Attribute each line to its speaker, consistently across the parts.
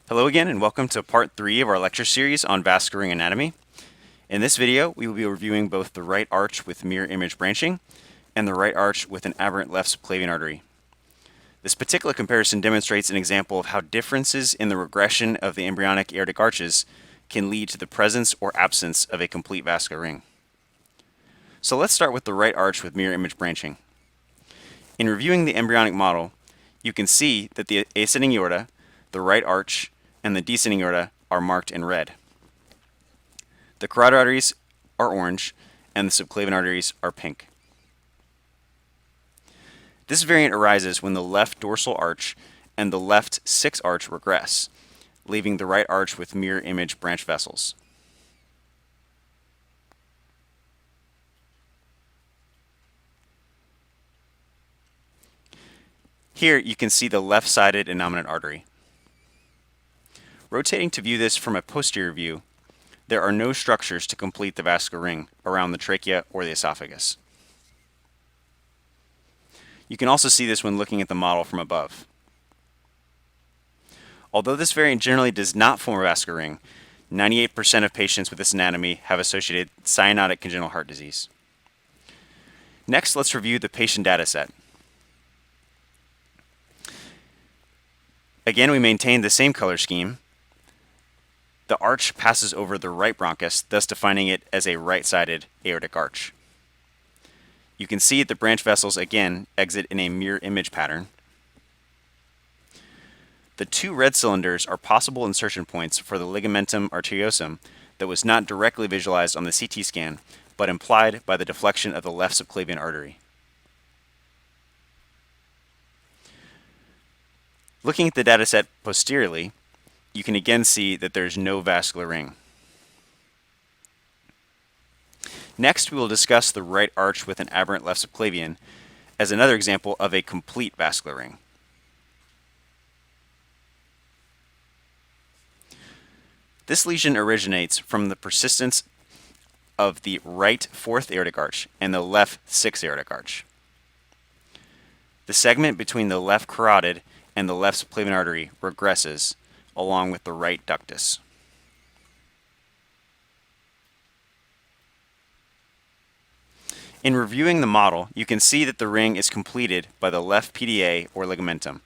Speaker 1: Hello again and welcome to part 3 of our lecture series on vascular ring anatomy. In this video, we will be reviewing both the right arch with mirror image branching and the right arch with an aberrant left subclavian artery. This particular comparison demonstrates an example of how differences in the regression of the embryonic aortic arches can lead to the presence or absence of a complete vascular ring. So let's start with the right arch with mirror image branching. In reviewing the embryonic model, you can see that the ascending aorta, the right arch, and the descending aorta are marked in red. The carotid arteries are orange, and the subclavian arteries are pink. This variant arises when the left dorsal arch and the left 6 arch regress, leaving the right arch with mirror image branch vessels. Here you can see the left-sided innominate artery. Rotating to view this from a posterior view, there are no structures to complete the vascular ring around the trachea or the esophagus. You can also see this when looking at the model from above. Although this variant generally does not form a vascular ring, 98% of patients with this anatomy have associated cyanotic congenital heart disease. Next, let's review the patient data set. Again, we maintain the same color scheme. The arch passes over the right bronchus, thus defining it as a right-sided aortic arch. You can see the branch vessels again exit in a mirror image pattern. The 2 red cylinders are possible insertion points for the ligamentum arteriosum that was not directly visualized on the CT scan, but implied by the deflection of the left subclavian artery. Looking at the data set posteriorly, you can again see that there's no vascular ring. Next, we will discuss the right arch with an aberrant left subclavian as another example of a complete vascular ring. This lesion originates from the persistence of the right 4th aortic arch and the left 6th aortic arch. The segment between the left carotid and the left subclavian artery regresses along with the right ductus. In reviewing the model, you can see that the ring is completed by the left PDA or ligamentum.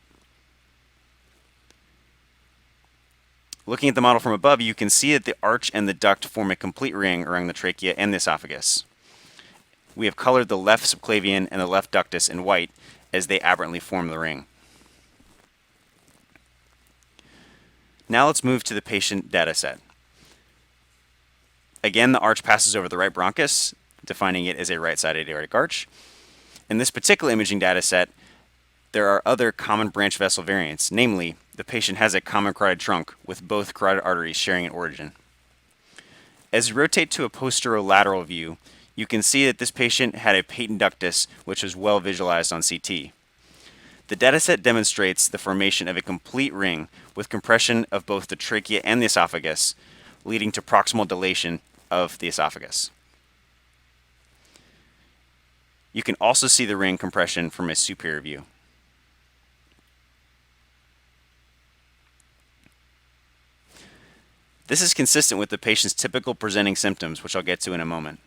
Speaker 1: Looking at the model from above, you can see that the arch and the duct form a complete ring around the trachea and the esophagus. We have colored the left subclavian and the left ductus in white as they aberrantly form the ring. Now let's move to the patient data set. Again, the arch passes over the right bronchus, defining it as a right-sided aortic arch. In this particular imaging data set, there are other common branch vessel variants, namely, the patient has a common carotid trunk with both carotid arteries sharing an origin. As you rotate to a posterolateral view, you can see that this patient had a patent ductus which was well visualized on CT. The dataset demonstrates the formation of a complete ring with compression of both the trachea and the esophagus, leading to proximal dilation of the esophagus. You can also see the ring compression from a superior view. This is consistent with the patient's typical presenting symptoms, which I'll get to in a moment.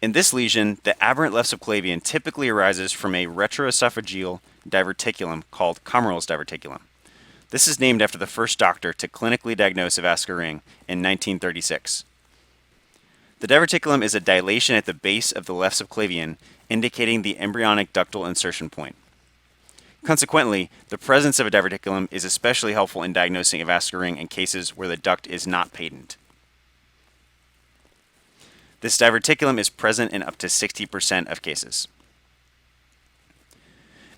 Speaker 1: In this lesion, the aberrant left subclavian typically arises from a retroesophageal diverticulum called Commerle's diverticulum. This is named after the first doctor to clinically diagnose a vascular ring in 1936. The diverticulum is a dilation at the base of the left subclavian, indicating the embryonic ductal insertion point. Consequently, the presence of a diverticulum is especially helpful in diagnosing a vascular ring in cases where the duct is not patent. This diverticulum is present in up to 60% of cases.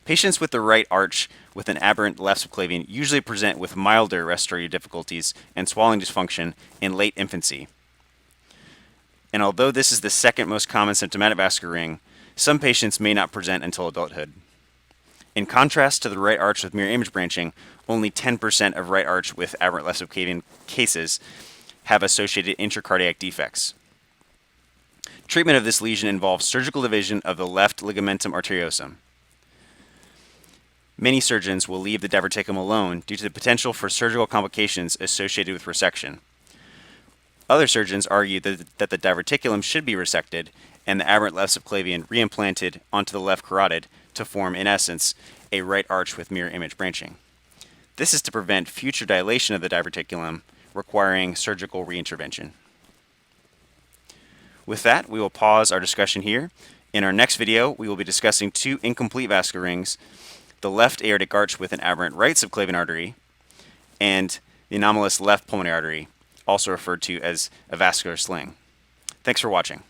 Speaker 1: Patients with the right arch with an aberrant left subclavian usually present with milder respiratory difficulties and swallowing dysfunction in late infancy. And although this is the second most common symptomatic vascular ring, some patients may not present until adulthood. In contrast to the right arch with mirror image branching, only 10% of right arch with aberrant left subclavian cases have associated intracardiac defects. Treatment of this lesion involves surgical division of the left ligamentum arteriosum. Many surgeons will leave the diverticulum alone due to the potential for surgical complications associated with resection. Other surgeons argue that the diverticulum should be resected and the aberrant left subclavian reimplanted onto the left carotid to form, in essence, a right arch with mirror image branching. This is to prevent future dilation of the diverticulum, requiring surgical reintervention. With that, we will pause our discussion here. In our next video, we will be discussing two incomplete vascular rings, the left aortic arch with an aberrant right subclavian artery, and the anomalous left pulmonary artery, also referred to as a vascular sling. Thanks for watching.